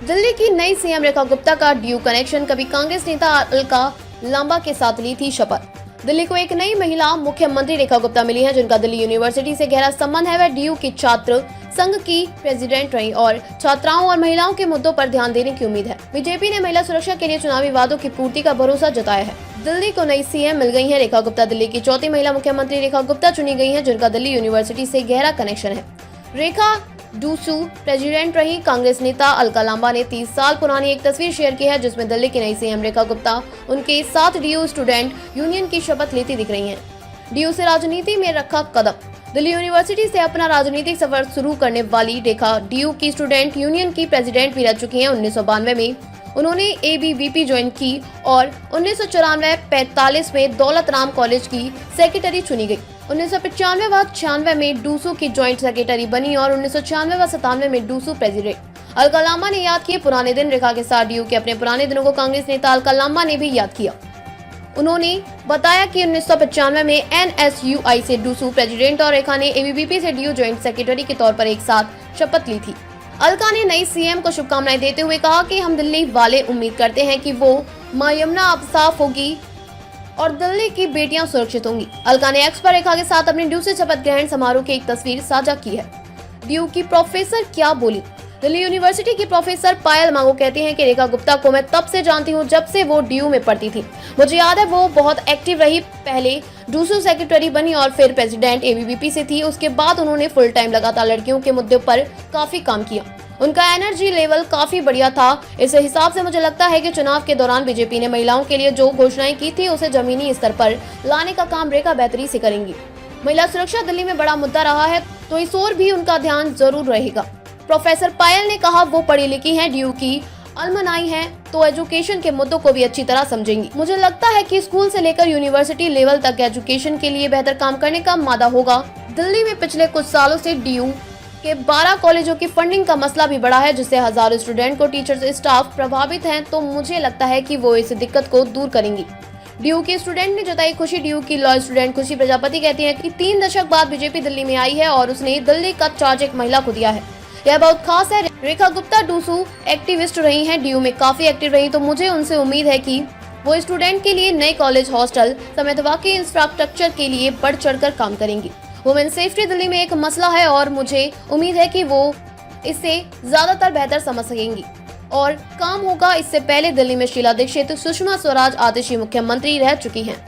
दिल्ली की नई सीएम रेखा गुप्ता का ड्यू कनेक्शन। कभी कांग्रेस नेता अलका लांबा के साथ ली थी शपथ। दिल्ली को एक नई महिला मुख्यमंत्री रेखा गुप्ता मिली है, जिनका दिल्ली यूनिवर्सिटी से गहरा संबंध है। वह ड्यू की छात्र संघ की प्रेसिडेंट रही और छात्राओं और महिलाओं के मुद्दों पर ध्यान देने की उम्मीद है। बीजेपी ने महिला सुरक्षा के लिए चुनावी वादों की पूर्ति का भरोसा जताया है। दिल्ली को नई सीएम मिल गई है रेखा गुप्ता। दिल्ली की चौथी महिला मुख्यमंत्री रेखा गुप्ता चुनी गई है, जिनका दिल्ली यूनिवर्सिटी से गहरा कनेक्शन है। रेखा डूसू प्रेसिडेंट रही। कांग्रेस नेता अलका लांबा ने 30 साल पुरानी एक तस्वीर शेयर की है, जिसमें दिल्ली की नई सीएम रेखा गुप्ता उनके साथ डीयू स्टूडेंट यूनियन की शपथ लेती दिख रही हैं। डीयू से राजनीति में रखा कदम। दिल्ली यूनिवर्सिटी से अपना राजनीतिक सफर शुरू करने वाली रेखा डीयू की स्टूडेंट यूनियन की प्रेसिडेंट भी रह चुकी हैं। 1992 में उन्होंने एबीवीपी ज्वाइन की और 1994-45 में दौलत राम कॉलेज की सेक्रेटरी चुनी गई। 1995-96 में डूसू की ज्वाइंट सेक्रेटरी बनी और 1996-97 में डूसू प्रेसिडेंट। अलका लांबा ने याद किए पुराने दिन। रेखा के साथ डीयू के अपने पुराने दिनों को कांग्रेस नेता अलका लांबा ने भी याद किया। उन्होंने बताया कि 1995 में एनएसयूआई से डूसू प्रेसिडेंट और रेखा ने एबीवीपी से डीयू ज्वाइंट सेक्रेटरी के तौर पर एक साथ शपथ ली थी। अलका ने नई सीएम को शुभकामनाएं देते हुए कहा कि हम दिल्ली वाले उम्मीद करते हैं कि वो मां यमुना अब साफ होगी और दिल्ली की बेटियां सुरक्षित होंगी। अलका ने एक्स पर रेखा के साथ अपने डीयू से शपथ ग्रहण समारोह की एक तस्वीर साझा की है। डीयू की प्रोफेसर क्या बोली। दिल्ली यूनिवर्सिटी की प्रोफेसर पायल मांगो कहती हैं कि रेखा गुप्ता को मैं तब से जानती हूं जब से वो डीयू में पढ़ती थी। मुझे याद है वो बहुत एक्टिव रही। पहले डूसू सेक्रेटरी बनी और फिर प्रेसिडेंट एबीवीपी से थी। उसके बाद उन्होंने फुल टाइम लगातार लड़कियों के मुद्दे पर काफी काम किया। उनका एनर्जी लेवल काफी बढ़िया था। इस हिसाब से मुझे लगता है कि चुनाव के दौरान बीजेपी ने महिलाओं के लिए जो घोषणाएं की थी उसे जमीनी स्तर पर लाने का काम रेखा बेहतरी से करेंगी। महिला सुरक्षा दिल्ली में बड़ा मुद्दा रहा है, तो इस ओर भी उनका ध्यान जरूर रहेगा। प्रोफेसर पायल ने कहा वो पढ़ी लिखी हैं, डीयू की अलमनाई हैं, तो एजुकेशन के मुद्दों को भी अच्छी तरह समझेंगी। मुझे लगता है कि स्कूल से लेकर यूनिवर्सिटी लेवल तक एजुकेशन के लिए बेहतर काम करने का मादा होगा। दिल्ली में पिछले कुछ सालों से डीयू के 12 कॉलेजों की फंडिंग का मसला भी बड़ा है, जिससे हजारों स्टूडेंट को टीचर्स स्टाफ प्रभावित हैं, तो मुझे लगता है कि वो इस दिक्कत को दूर करेंगी। डीयू के स्टूडेंट ने जताई खुशी। डीयू की लॉ स्टूडेंट खुशी प्रजापति कहती हैं कि 3 दशक बाद बीजेपी दिल्ली में आई है और उसने दिल्ली का चार्ज एक महिला को दिया है। यह बहुत खास है। रेखा गुप्ता डूसू एक्टिविस्ट रही हैं, डीयू में काफी एक्टिव रही, तो मुझे उनसे उम्मीद है कि वो स्टूडेंट के लिए नए कॉलेज हॉस्टल समेत बाकी इंफ्रास्ट्रक्चर के लिए बढ़ चढ़कर काम करेंगी। वुमेन सेफ्टी दिल्ली में एक मसला है और मुझे उम्मीद है कि वो इससे ज्यादातर बेहतर समझ सकेंगी और काम होगा। इससे पहले दिल्ली में शीला दीक्षित, सुषमा स्वराज आतिशी मुख्यमंत्री रह चुकी हैं।